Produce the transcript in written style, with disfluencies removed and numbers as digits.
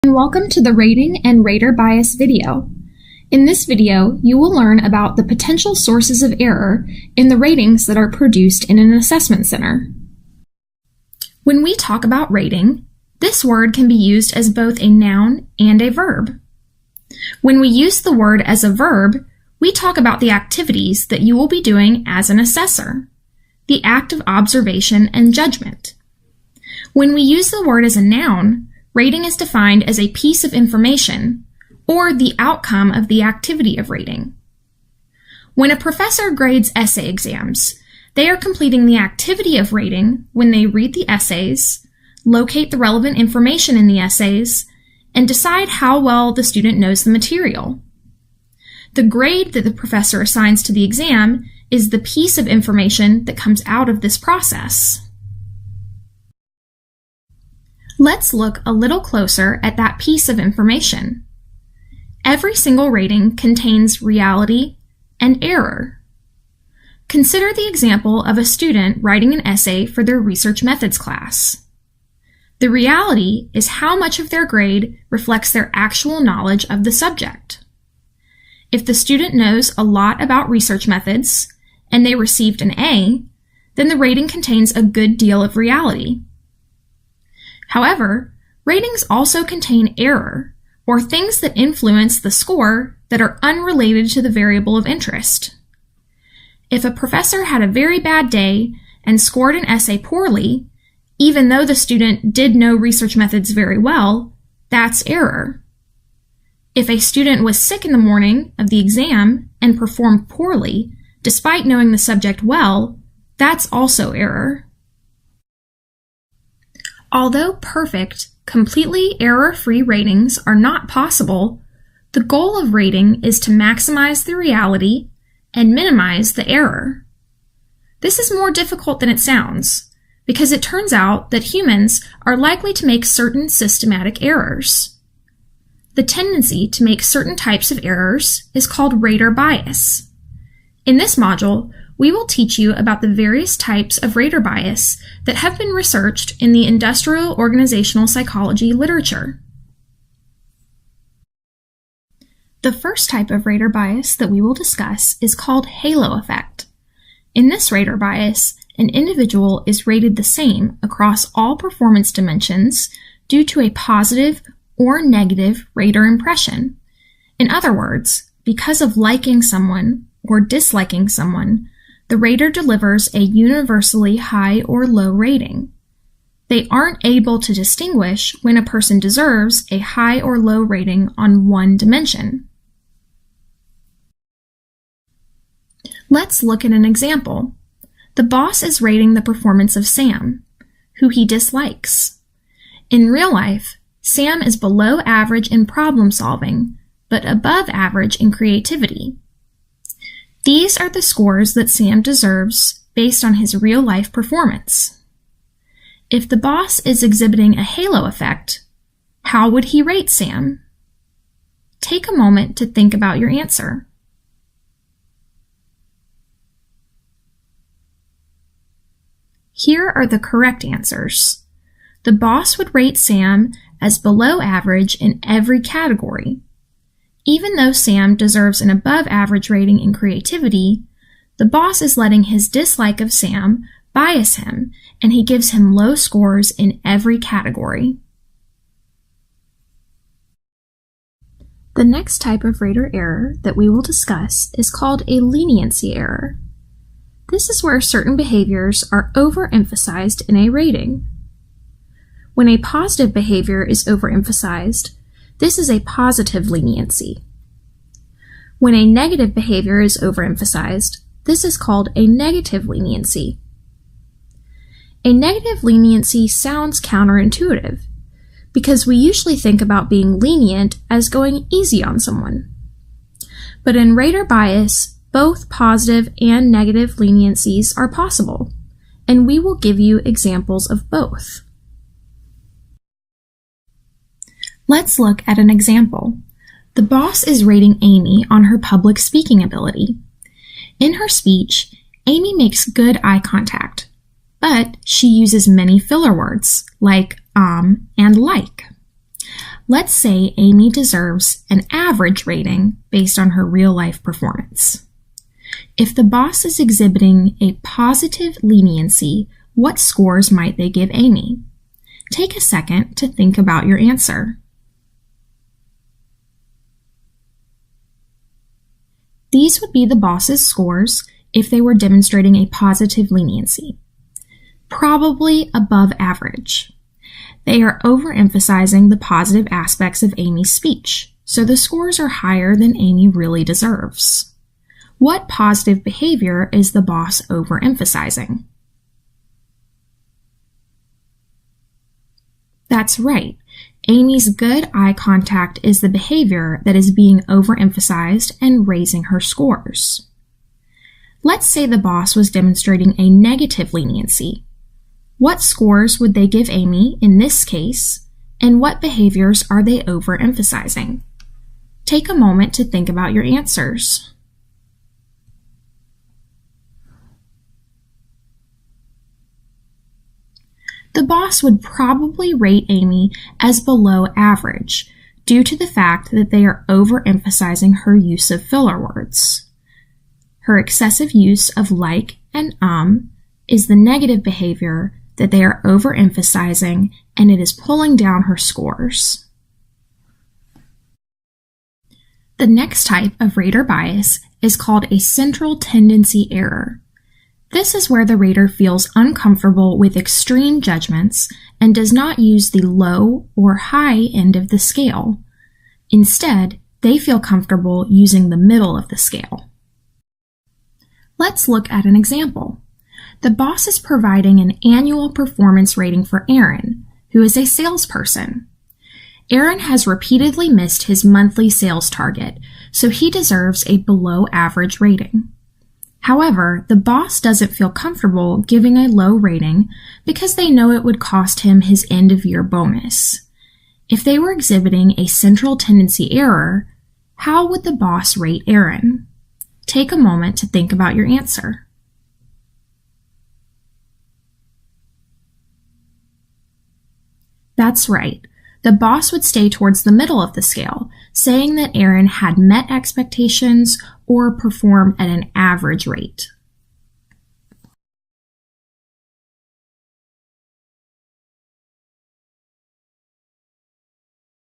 And welcome to the Rating and Rater Bias video. In this video, you will learn about the potential sources of error in the ratings that are produced in an assessment center. When we talk about rating, this word can be used as both a noun and a verb. When we use the word as a verb, we talk about the activities that you will be doing as an assessor, the act of observation and judgment. When we use the word as a noun, rating is defined as a piece of information, or the outcome of the activity of rating. When a professor grades essay exams, they are completing the activity of rating when they read the essays, locate the relevant information in the essays, and decide how well the student knows the material. The grade that the professor assigns to the exam is the piece of information that comes out of this process. Let's look a little closer at that piece of information. Every single rating contains reality and error. Consider the example of a student writing an essay for their research methods class. The reality is how much of their grade reflects their actual knowledge of the subject. If the student knows a lot about research methods and they received an A, then the rating contains a good deal of reality. However, ratings also contain error, or things that influence the score that are unrelated to the variable of interest. If a professor had a very bad day and scored an essay poorly, even though the student did know research methods very well, that's error. If a student was sick in the morning of the exam and performed poorly, despite knowing the subject well, that's also error. Although perfect, completely error-free ratings are not possible, the goal of rating is to maximize the reality and minimize the error. This is more difficult than it sounds, because it turns out that humans are likely to make certain systematic errors. The tendency to make certain types of errors is called rater bias. In this module, we will teach you about the various types of rater bias that have been researched in the industrial organizational psychology literature. The first type of rater bias that we will discuss is called halo effect. In this rater bias, an individual is rated the same across all performance dimensions due to a positive or negative rater impression. In other words, because of liking someone or disliking someone, the rater delivers a universally high or low rating. They aren't able to distinguish when a person deserves a high or low rating on one dimension. Let's look at an example. The boss is rating the performance of Sam, who he dislikes. In real life, Sam is below average in problem solving, but above average in creativity. These are the scores that Sam deserves based on his real-life performance. If the boss is exhibiting a halo effect, how would he rate Sam? Take a moment to think about your answer. Here are the correct answers. The boss would rate Sam as below average in every category. Even though Sam deserves an above-average rating in creativity, the boss is letting his dislike of Sam bias him, and he gives him low scores in every category. The next type of rater error that we will discuss is called a leniency error. This is where certain behaviors are overemphasized in a rating. When a positive behavior is overemphasized, this is a positive leniency. When a negative behavior is overemphasized, this is called a negative leniency. A negative leniency sounds counterintuitive, because we usually think about being lenient as going easy on someone. But in rater bias, both positive and negative leniencies are possible, and we will give you examples of both. Let's look at an example. The boss is rating Amy on her public speaking ability. In her speech, Amy makes good eye contact, but she uses many filler words like and like. Let's say Amy deserves an average rating based on her real-life performance. If the boss is exhibiting a positive leniency, what scores might they give Amy? Take a second to think about your answer. These would be the boss's scores if they were demonstrating a positive leniency. Probably above average. They are overemphasizing the positive aspects of Amy's speech, so the scores are higher than Amy really deserves. What positive behavior is the boss overemphasizing? That's right. Amy's good eye contact is the behavior that is being overemphasized and raising her scores. Let's say the boss was demonstrating a negative leniency. What scores would they give Amy in this case, and what behaviors are they overemphasizing? Take a moment to think about your answers. The boss would probably rate Amy as below average due to the fact that they are overemphasizing her use of filler words. Her excessive use of like and is the negative behavior that they are overemphasizing, and it is pulling down her scores. The next type of rater bias is called a central tendency error. This is where the rater feels uncomfortable with extreme judgments and does not use the low or high end of the scale. Instead, they feel comfortable using the middle of the scale. Let's look at an example. The boss is providing an annual performance rating for Aaron, who is a salesperson. Aaron has repeatedly missed his monthly sales target, so he deserves a below average rating. However, the boss doesn't feel comfortable giving a low rating because they know it would cost him his end-of-year bonus. If they were exhibiting a central tendency error, how would the boss rate Aaron? Take a moment to think about your answer. That's right. The boss would stay towards the middle of the scale, saying that Aaron had met expectations or performed at an average rate.